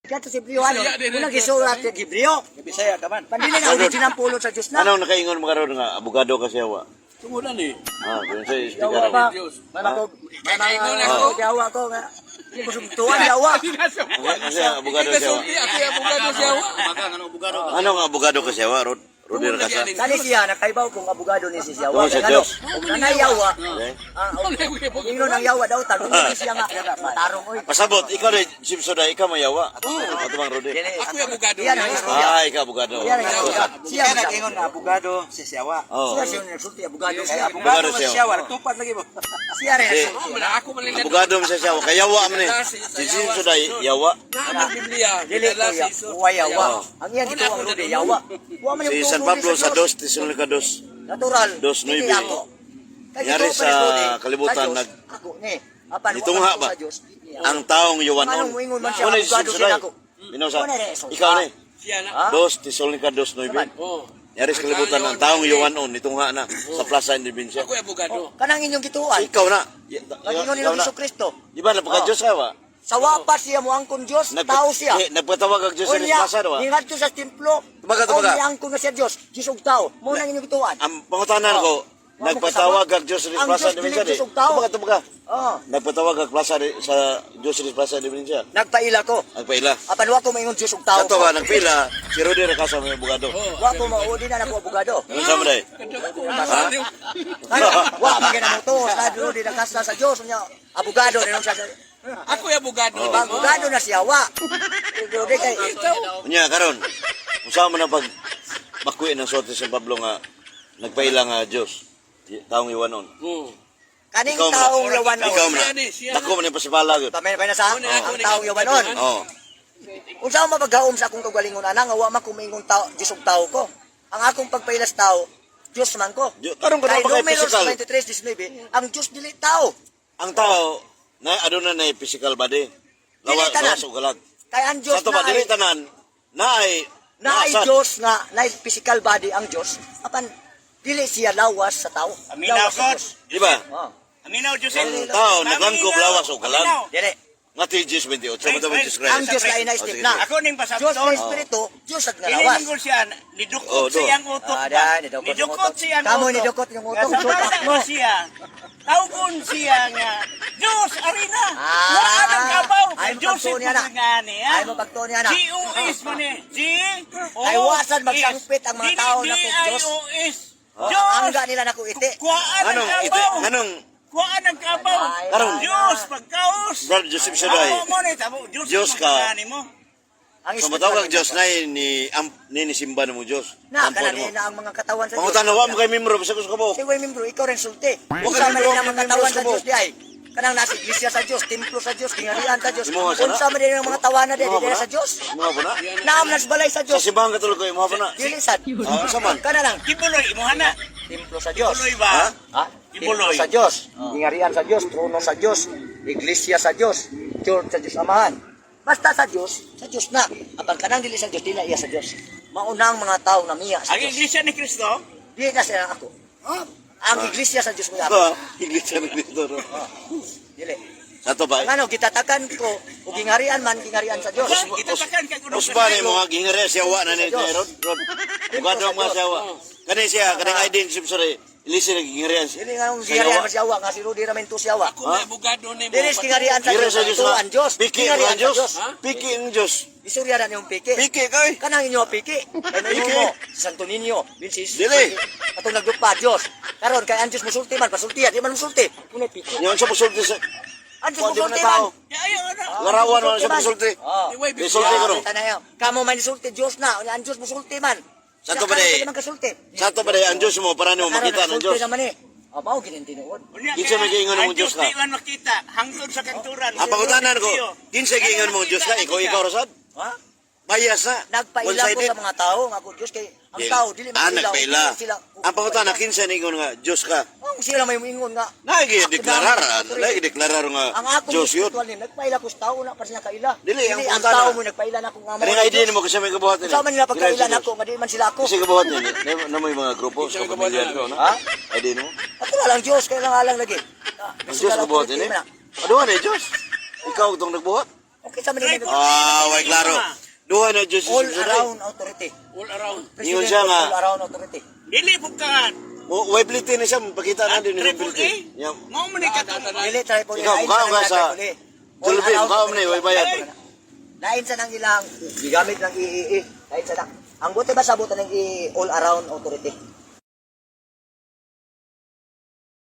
Kato si Brio ano, unang gisulat kay Gibrio. Bisaya ka man. Pandili na original pulot sa Diyos na. Anong nakaingon mo karon nga abogado ka siya wa? Tungulan eh. Kung sa Yawa speaker. ba? Diyos. Nakaingon ako. Yawa ko nga. Hindi ko sumtuan, yawa. Kasi abogado siya wa. Ako abogado siya. Magang ano abogado ka? Anong abogado ka siya wa? Rudy Racasa. Kani siya, nakaibaw kung abogado ni si Yawa. Oo, sa Kaya Diyos. kung nanay yawa, Okay. ingno ng yawa daw, tanong siya nga. Tarong, oy. Pasabot, ikaw rin, Simpson ikaw mayawa. Ato bang Rudy? Ako yung abogado. Yan ang istorya. Ikaw abogado. Yan ang istorya. Siya Siya nag-ingon na abogado si Siyawa. Oh. Siya siya nagsulti, abogado siya. Abogado si siya. Siyawa, nagtupad lagi mo. Siya rin Eh, nagsulti. Ako malilito. Abogado mo siya wa. Kayawa mo ni. Si Simpson yawa. Na ang Biblia. Dili ko ya, uwa yawa. Ang yan dito ang Rudy, yawa. Uwa man Si yung San turo Pablo ni sa Diyos. 2 Tesalonica 2. Natural. Dos, Hindi nueve. ako. Kaya Nangyari ito pa sa ni Rudy, kalibutan, sa Diyos, nag- ako ni. Apan, Itungha wala ko ba? sa Diyos. Ang taong yuwanon. Anong moingon man siya, Ano yung abogado Simpson din ako. Binausa. Ano rin, so, Ikaw ni. Siya na. Ha? 2 Tesalonica 2:9. Oh. Yari sa kalibutan ng taong yuwanon. Itungha na sa Plaza Independencia. Ako yung abogado. Kanang inyong gituan. Ikaw na. Kagingon Ikaw nilang na. Iso Kristo. Di ba napaka-Diyos ka ba? Sa wapas siya mo angkon Diyos, tao siya. Nagpatawag ang Diyos sa Unya, Plaza, di ba? ningadto sa templo. Tumaga. Unya angkon na siya Diyos, Diyos ug tao. Mo nang inyong gituan. Ang pangutanan ko, nagpatawag ang Diyos sa Ang Plaza Diyos Independencia. dili Diyos ug tao. Tumaga. Oh, Nagpatawag ang Plaza sa Diyos sa Plaza Independencia. nagpaila ko. Nagpaila. Apan wa ko maingon Diyos ug tao. Kato ba, nagpila, si Rudy Racasa may abogado. Wa ko maudi na nako abogado. Ano sa mga Ano? Wa magana mo to, sa dulo di nakasa sa Diyos nya. Abogado rin sa Ako yung abogado. abogado na siya wa. Dulo di kay Unya, karon, usama na pag bakwi ng sote sa Pablo nga, nagpaila nga Diyos, taong iwanon. kaning Ikaw taong mo na. yawan Ikaw mo on. na. Dako mo na yung pasipala. Pamay na sa ang taong yawan on. Oo. Unsa man mapaghaom sa akong kagalingon ana nga wa man ko maingon tao, Diyos ug tao ko. Ang akong pagpailas tao, Diyos man ko. Karon ka Kay na ba kay Números physical? 23:19, ang Diyos dili tao. Ang tao, na ano na na physical body. Dili tanan. Lawas o galag. Kay ang Diyos Sa to ba, na dili tanan, na ay Diyos nga na physical body ang Diyos. Apan dili siya lawas sa tao. Aminaw Lawas sa God. Diyos. Di ba? Oh. Aminaw Diyos. Ang tao, naglangkob lawas o galag. Dili. Nga Tijis 28, sa mga Jesus Ang Christ. Diyos na ina-step na. Ako ning Diyos pasabton. na espiritu, Diyos at ngalawas. Iningon siya, Oh, nidukot do. siyang utok Ah, ba? dahil, nidukot yung Nidukot utok. siyang Kamu utok. nidukot yung utok, Sa utok bata mo. mo siya. Tawgon siya nga. Diyos, arena. Ah. Wala nang kabaw. Ay, Diyos mapagtuon niya na. nga niya. Ay mapagtuon niya na. G-O-S man eh. G-O-S. Ay, wasan magsangpit ang mga tao na kung Diyos. D-I-O-S. Ang Diyos. nila na ko iti. Kuhaan ang Anong, ito, kabaw. anong, Kuhaan ang kabaw. Ay, Karon. Diyos, pagkaos. Brother Joseph Shaday, Ako mo na, tabo. Diyos ka. magkakani mo. Ang sa espiritu matawag ng Diyos na ni simba na mo Diyos. Na, Ampon kanan mo. na ang mga katawan sa Diyos. Pangutanawa mo kay membro, basta gusto ka ba? Si Way Membro, ikaw rin sulti. ka Unsa man membro, din ang mga membro katawan sa sa mo. Diyos di ay. Kanang nasa iglesia sa Diyos, templo sa Diyos, kingharian sa Diyos. Imo nga sana? Unsa man din ang mga tawanan din Imo nga di na? sa Diyos. Mga po na? Naam nas balay sa Sa Diyos. simbahan ka tulog ko, mga po na? Dili sad. Sa man? Kana lang, Kibuloy, imuhana. templo sa Diyos. Kibuloy ba? Ha? Ha? Templo Ibuloy. sa Diyos. Kingharian sa Diyos, trono sa Diyos, iglesia sa Diyos, church sa Diyos Amahan. Basta sa Diyos na. Apang kanang dili sa Diyos, dili na iya sa Diyos. Maunang mga tao na miya sa Ang Diyos. iglesia ni Kristo, Dili na siya ako. Ang iglesia sa Diyos mo ako. Ito, iglesia ng Cristo. no? Dili. Sa to ba? Ang ano, gitatakan ko, kung kingharian man, kingharian sa Diyos. itatakan ka kuno Usba ni mga gingere siya wa na ni Rod. Bugado ang mga siya wa. Kani siya, kanang ID sibsore. Ilisi na gingere siya. Dili nga ang kingharian sa siyawa, nga si Rudy Ramento siyawa. Ako may abogado ni mo. Dili is kingharian sa Gingere Diyos. sa Diyos Ito nga. ang Diyos. Piki Kingharian ang sa Diyos. Diyos. Piki ang Diyos. Isurya na niyong piki. Piki kay. Kanang inyo piki. Kay may Piki. mo, si Santo Niño, Vincis. Dili. Atong nagdupa Diyos. Karon kay ang Diyos musulti man, pasultihan, di man musulti. Kunay piki. Yan sa musulti sa Ang Diyos Pwede mo musulti na man. tao. Ayaw na. Larawan mo sa musulti. Oh. Iway, Musulti ka ro. Tanayaw. Kamo man isulti Diyos na, ang Diyos musulti man. Sa Siya to ba ka di? man kasulti. Sa to ba di ang Diyos mo para nimo makita ng Diyos. naman eh. Mao ginin tinuod. Kinsa may giingon mo Diyos ka? Ang Diyos di man makita, hangtod sa kanturan. Ang pangutanan ko, kinsa giingon mo Diyos ka? Ikaw rasad? Ha? Bias na. Nagpaila ko One-sided. sa mga tao, nga ako Diyos kay ang Dili. tao dili man sila. Nagpaila. Sila. Ang pangutanan, kinsa ningon nga Diyos ka? Ang sila may ingon nga. Deklarar nga Ang ako Diyos yun. spiritual ni nagpaila ko sa tao na pa siya kaila. Dili, ang ang pangutana. tao mo nagpaila na ko nga Kaya nga idea mo kasi may kabuhat Sa man nila pagkaila na ko, nga di man sila ako. Kasi kabuhat nila. Na may mga grupo sa pamilya ko, no? Ha? Idea mo? Ako na lang Diyos, kaya lang alang lagi. Ang Diyos kabuhat nila. Ano nga na Diyos? Ikaw itong nagbuhat? Okay sa Manila. Way klaro. Duha na Diyos All susunod. around authority. All around. Ingon President siya of nga. all around authority. Dili po ka. Way pliti na siya, pakita na din yung Triple pliti. A? Mau mo ni ka Dili triple A. Ikaw, lain mukha sa ka nang sa triple A. All Tulbi, around mukha mo na, authority. way bayad. Lain sa nang ilang gigamit ng IEE. Lain sa nang. Ang buti ba sa buta ng all around authority?